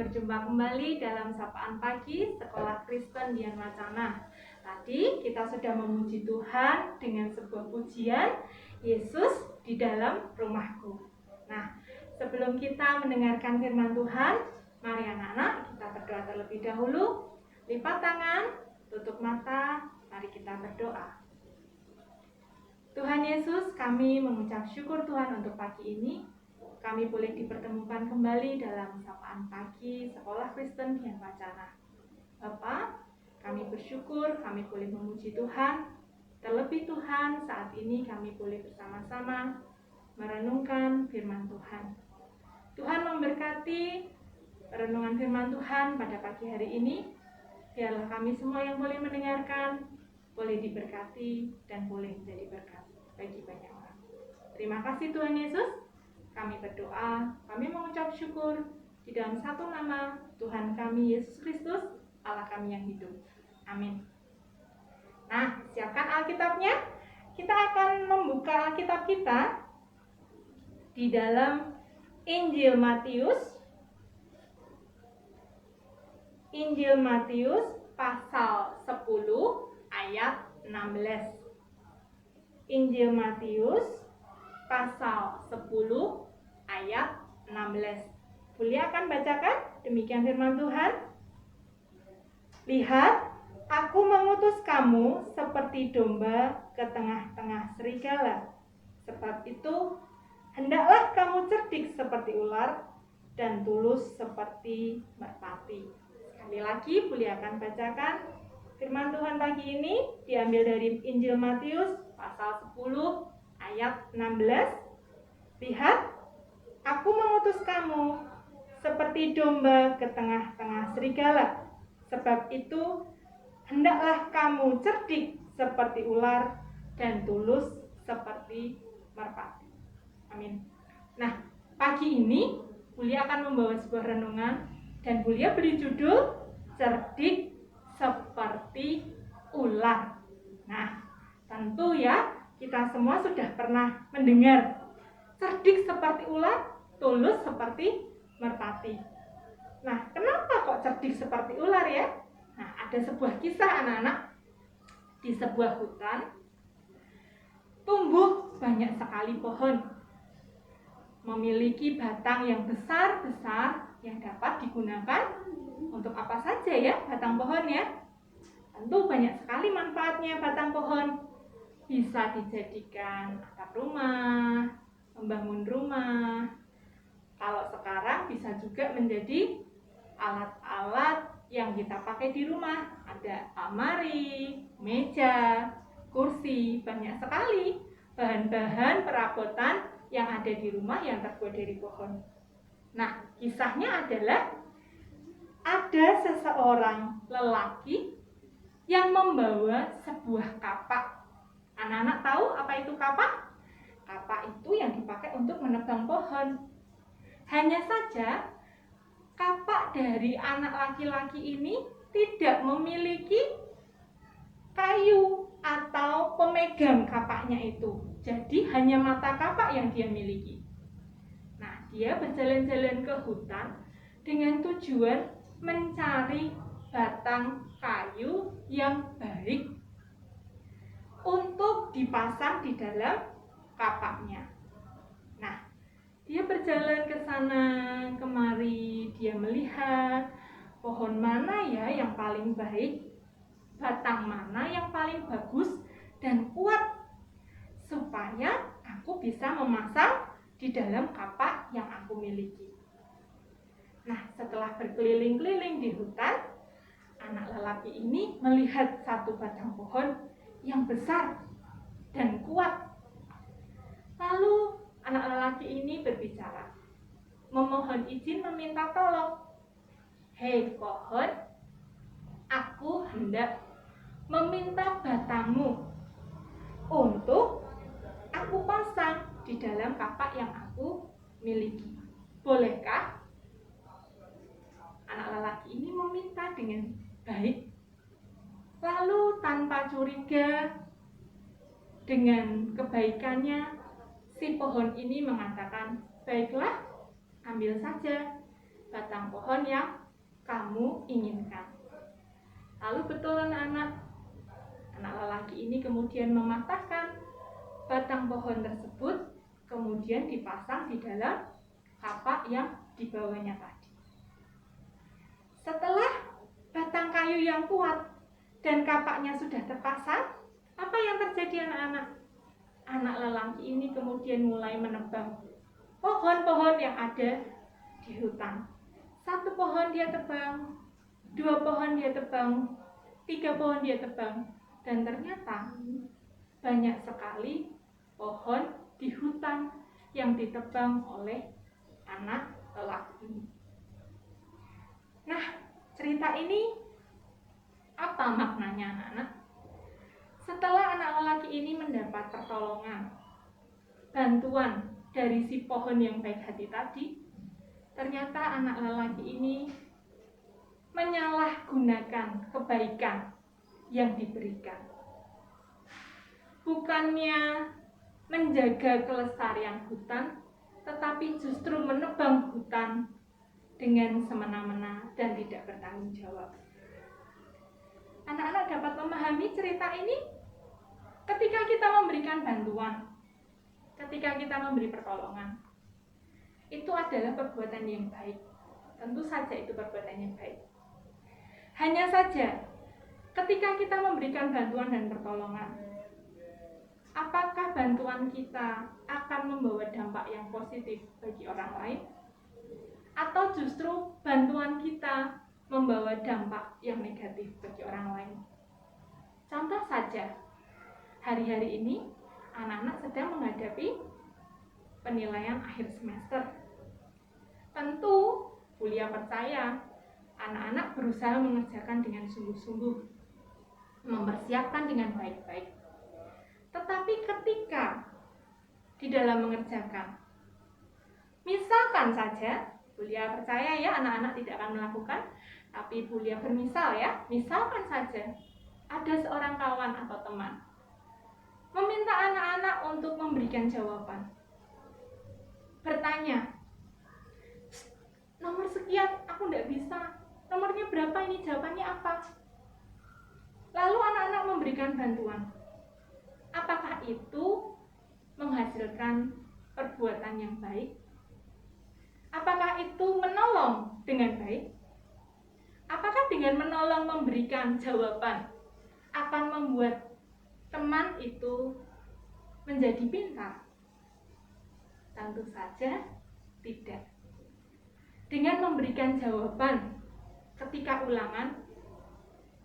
berjumpa kembali dalam Sapaan Pagi Sekolah Kristen Dian Wacana. Tadi kita sudah memuji Tuhan dengan sebuah pujian, Yesus di dalam rumahku. Nah, sebelum kita mendengarkan firman Tuhan, mari anak-anak kita berdoa terlebih dahulu. Lipat tangan, tutup mata, mari kita berdoa. Tuhan Yesus, kami mengucap syukur Tuhan untuk pagi ini. Kami boleh dipertemukan kembali dalam Sapaan Pagi Sekolah Kristen Dian Wacana. Bapak, kami bersyukur kami boleh memuji Tuhan. Terlebih Tuhan, saat ini kami boleh bersama-sama merenungkan firman Tuhan. Tuhan memberkati renungan firman Tuhan pada pagi hari ini. Biarlah kami semua yang boleh mendengarkan, boleh diberkati dan boleh menjadi berkat bagi banyak orang. Terima kasih Tuhan Yesus. Kami berdoa, kami mengucap syukur di dalam satu nama Tuhan kami Yesus Kristus, Allah kami yang hidup. Amin. Nah, siapkan Alkitabnya. Kita akan membuka Alkitab kita di dalam Injil Matius. Injil Matius pasal 10 ayat 16. Injil Matius pasal 10 ayat 16. Boleh akan bacakan? Demikian firman Tuhan. Lihat, aku mengutus kamu seperti domba ke tengah-tengah serigala. Sebab itu, hendaklah kamu cerdik seperti ular dan tulus seperti merpati. Sekali lagi, boleh akan bacakan firman Tuhan pagi ini diambil dari Injil Matius pasal 10 ayat 16. Lihat, aku mengutus kamu seperti domba ke tengah-tengah serigala. Sebab itu, hendaklah kamu cerdik seperti ular dan tulus seperti merpati. Amin. Nah, pagi ini Bulia akan membawa sebuah renungan dan Bulia beri judul cerdik seperti ular. Nah, tentu ya kita semua sudah pernah mendengar cerdik seperti ular, tulus seperti merpati. Nah, kenapa kok cerdik seperti ular ya? Nah, ada sebuah kisah anak-anak. Di sebuah hutan tumbuh banyak sekali pohon. Memiliki batang yang besar-besar yang dapat digunakan untuk apa saja ya batang pohon ya. Tentu banyak sekali manfaatnya batang pohon. Bisa dijadikan atap rumah, membangun rumah. Kalau sekarang bisa juga menjadi alat-alat yang kita pakai di rumah. Ada almari, meja, kursi, banyak sekali bahan-bahan perabotan yang ada di rumah yang terbuat dari pohon. Nah, kisahnya adalah ada seseorang lelaki yang membawa sebuah kapak. Anak-anak tahu apa itu kapak? Kapak itu yang dipakai untuk menebang pohon. Hanya saja, kapak dari anak laki-laki ini tidak memiliki kayu atau pemegang kapaknya itu. Jadi hanya mata kapak yang dia miliki. Nah, dia berjalan-jalan ke hutan dengan tujuan mencari batang kayu yang baik untuk dipasang di dalam kapaknya. Nah, dia berjalan ke sana kemari, dia melihat pohon mana ya yang paling baik, batang mana yang paling bagus dan kuat supaya aku bisa memasang di dalam kapak yang aku miliki. Nah, setelah berkeliling-keliling di hutan, anak lelaki ini melihat satu batang pohon yang besar dan kuat. Lalu anak lelaki ini berbicara, memohon izin meminta tolong. Hei pohon, aku hendak meminta batangmu untuk aku pasang di dalam kapak yang aku miliki. Bolehkah? Anak lelaki ini meminta dengan baik. Lalu tanpa curiga, dengan kebaikannya, si pohon ini mengatakan, baiklah, ambil saja. batang pohon yang kamu inginkan. Lalu betul anak-anak lelaki ini kemudian mematahkan batang pohon tersebut, kemudian dipasang di dalam kapak yang dibawanya tadi. Setelah batang kayu yang kuat dan kapaknya sudah terpasang, apa yang terjadi anak-anak? Anak lelaki ini kemudian mulai menebang pohon-pohon yang ada di hutan. 1 pohon dia tebang, 2 pohon dia tebang, 3 pohon dia tebang, dan ternyata banyak sekali pohon di hutan yang ditebang oleh anak lelaki ini. Nah, cerita ini apa maknanya anak-anak? Setelah anak lelaki ini mendapat pertolongan, bantuan dari si pohon yang baik hati tadi, ternyata anak lelaki ini menyalahgunakan kebaikan yang diberikan. Bukannya menjaga kelestarian hutan, tetapi justru menebang hutan dengan semena-mena dan tidak bertanggung jawab. Anak-anak dapat memahami cerita ini ketika kita memberikan bantuan, ketika kita memberi pertolongan. Itu adalah perbuatan yang baik. Tentu saja itu perbuatan yang baik. Hanya saja, ketika kita memberikan bantuan dan pertolongan, apakah bantuan kita akan membawa dampak yang positif bagi orang lain? Atau justru bantuan kita membawa dampak yang negatif bagi orang lain? Contoh saja, hari-hari ini anak-anak sedang menghadapi penilaian akhir semester. Tentu, Bulia percaya anak-anak berusaha mengerjakan dengan sungguh-sungguh, mempersiapkan dengan baik-baik. Tetapi ketika di dalam mengerjakan, misalkan saja, Bulia percaya ya anak-anak tidak akan melakukan, tapi Bulia bermisal ya, misalkan saja ada seorang kawan atau teman meminta anak-anak untuk memberikan jawaban. Bertanya, nomor sekian aku tidak bisa, nomornya berapa ini, jawabannya apa? Lalu anak-anak memberikan bantuan. Apakah itu menghasilkan perbuatan yang baik? Apakah itu menolong dengan baik? Apakah dengan menolong memberikan jawaban akan membuat teman itu menjadi pintar? Tentu saja tidak. Dengan memberikan jawaban ketika ulangan,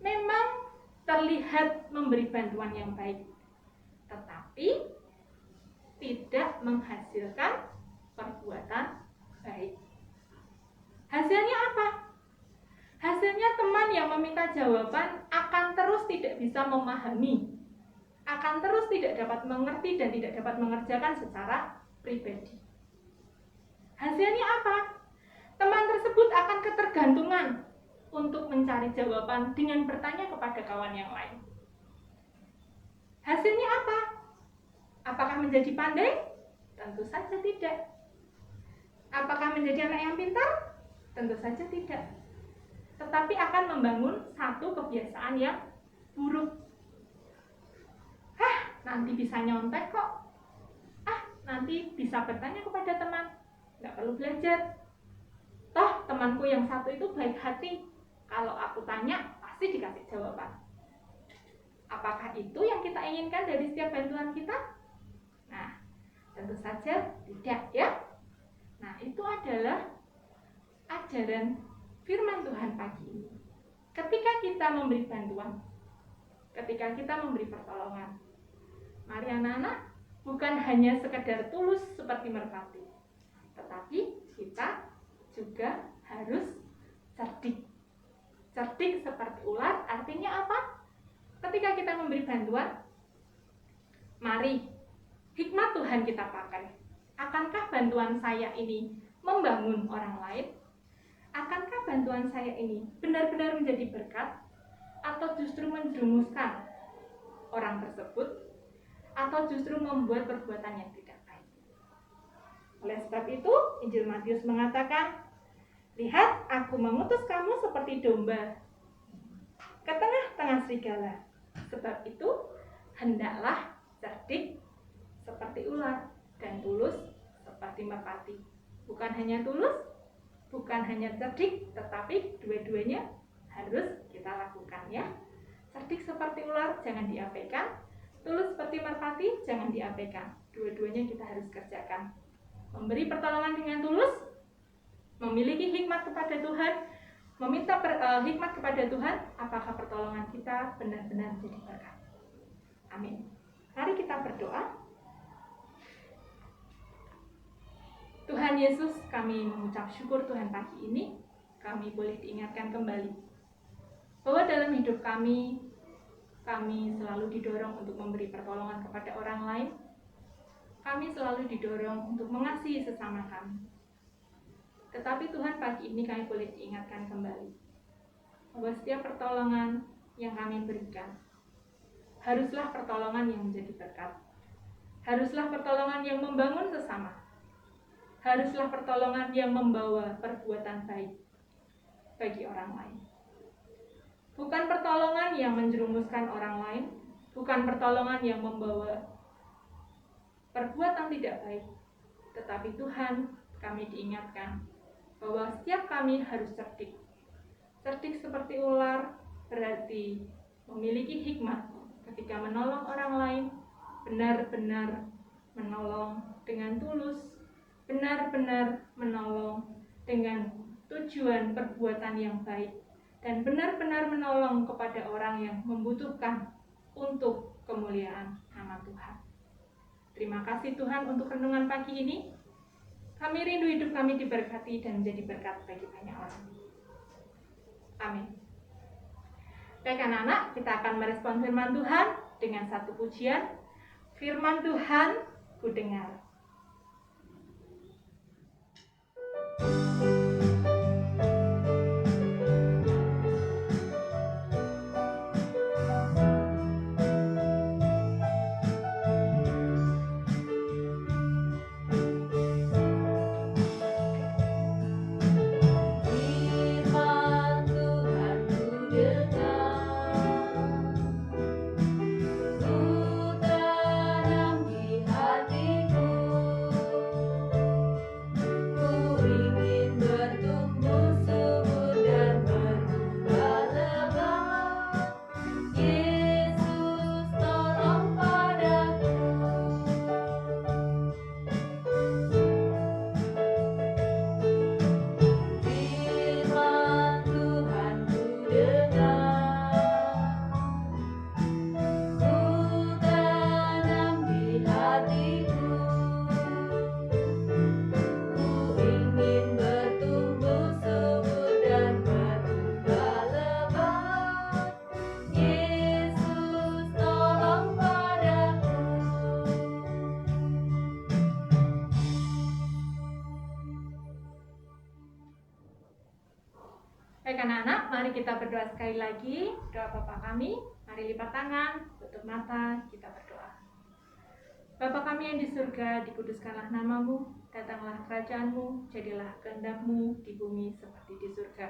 memang terlihat memberi bantuan yang baik, tetapi tidak menghasilkan perbuatan baik. Hasilnya apa? Hasilnya teman yang meminta jawaban akan terus tidak bisa memahami, akan terus tidak dapat mengerti dan tidak dapat mengerjakan secara pribadi. Hasilnya apa? Teman tersebut akan ketergantungan untuk mencari jawaban dengan bertanya kepada kawan yang lain. Hasilnya apa? Apakah menjadi pandai? Tentu saja tidak. Apakah menjadi anak yang pintar? Tentu saja tidak. Tetapi akan membangun satu kebiasaan yang buruk. Nanti bisa nyontek kok. Nanti bisa bertanya kepada teman. Nggak perlu belajar. Toh temanku yang satu itu baik hati. Kalau aku tanya, pasti dikasih jawaban. Apakah itu yang kita inginkan dari setiap bantuan kita? Nah, tentu saja tidak ya. Nah, itu adalah ajaran firman Tuhan pagi ini. Ketika kita memberi bantuan, ketika kita memberi pertolongan, mari anak-anak bukan hanya sekedar tulus seperti merpati, tetapi kita juga harus cerdik. Cerdik seperti ular, artinya apa? Ketika kita memberi bantuan, mari hikmat Tuhan kita pakai. Akankah bantuan saya ini membangun orang lain? Akankah bantuan saya ini benar-benar menjadi berkat? Atau justru menjerumuskan orang tersebut? Atau justru membuat perbuatan yang tidak baik? Oleh sebab itu, Injil Matius mengatakan, Lihat, aku mengutus kamu seperti domba ke tengah-tengah serigala. Sebab itu, hendaklah cerdik seperti ular dan tulus seperti merpati. Bukan hanya tulus, bukan hanya cerdik, tetapi dua-duanya harus kita lakukan ya. Cerdik seperti ular jangan diabaikan, tulus seperti merpati jangan diabaikan. Dua-duanya kita harus kerjakan. Memberi pertolongan dengan tulus, memiliki hikmat kepada Tuhan, meminta hikmat kepada Tuhan, apakah pertolongan kita benar-benar jadi berkat. Amin. Mari kita berdoa. Tuhan Yesus, kami mengucap syukur Tuhan pagi ini, kami boleh diingatkan kembali bahwa dalam hidup kami selalu didorong untuk memberi pertolongan kepada orang lain. Kami selalu didorong untuk mengasihi sesama kami. Tetapi Tuhan, pagi ini kami boleh diingatkan kembali bahwa setiap pertolongan yang kami berikan haruslah pertolongan yang menjadi berkat. Haruslah pertolongan yang membangun sesama. Haruslah pertolongan yang membawa perbuatan baik bagi orang lain. Bukan pertolongan yang menjerumuskan orang lain, bukan pertolongan yang membawa perbuatan tidak baik. Tetapi Tuhan, kami diingatkan bahwa setiap kami harus cerdik. Cerdik seperti ular berarti memiliki hikmat ketika menolong orang lain, benar-benar menolong dengan tulus, benar-benar menolong dengan tujuan perbuatan yang baik, dan benar-benar menolong kepada orang yang membutuhkan untuk kemuliaan nama Tuhan. Terima kasih Tuhan untuk renungan pagi ini. Kami rindu hidup kami diberkati dan menjadi berkat bagi banyak orang. Amin. Baik anak-anak, kita akan merespon firman Tuhan dengan satu pujian. Firman Tuhan, ku dengar. Baik anak-anak, mari kita berdoa sekali lagi. Doa Bapa kami, mari lipat tangan, tutup mata, kita berdoa. Bapa kami yang di surga, dikuduskanlah namamu, datanglah kerajaanmu, jadilah kehendak-mu di bumi seperti di surga.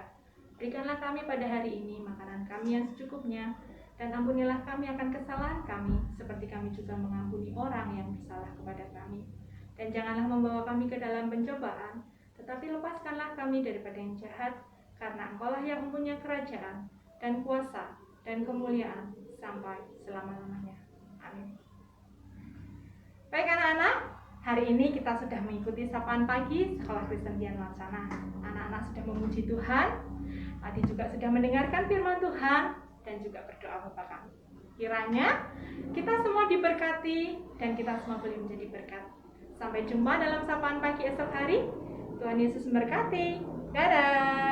Berikanlah kami pada hari ini makanan kami yang secukupnya, dan ampunilah kami akan kesalahan kami, seperti kami juga mengampuni orang yang bersalah kepada kami. Dan janganlah membawa kami ke dalam pencobaan, tetapi lepaskanlah kami daripada yang jahat, karena Engkaulah yang mempunyai kerajaan, dan kuasa, dan kemuliaan, sampai selama-lamanya. Amin. Baik anak-anak, hari ini kita sudah mengikuti sapaan pagi Sekolah Kristen Dian Wacana. Anak-anak sudah memuji Tuhan, tadi juga sudah mendengarkan firman Tuhan, dan juga berdoa Bapa kami. Kiranya kita semua diberkati, dan kita semua boleh menjadi berkat. Sampai jumpa dalam sapaan pagi esok hari. Tuhan Yesus memberkati. Dadah.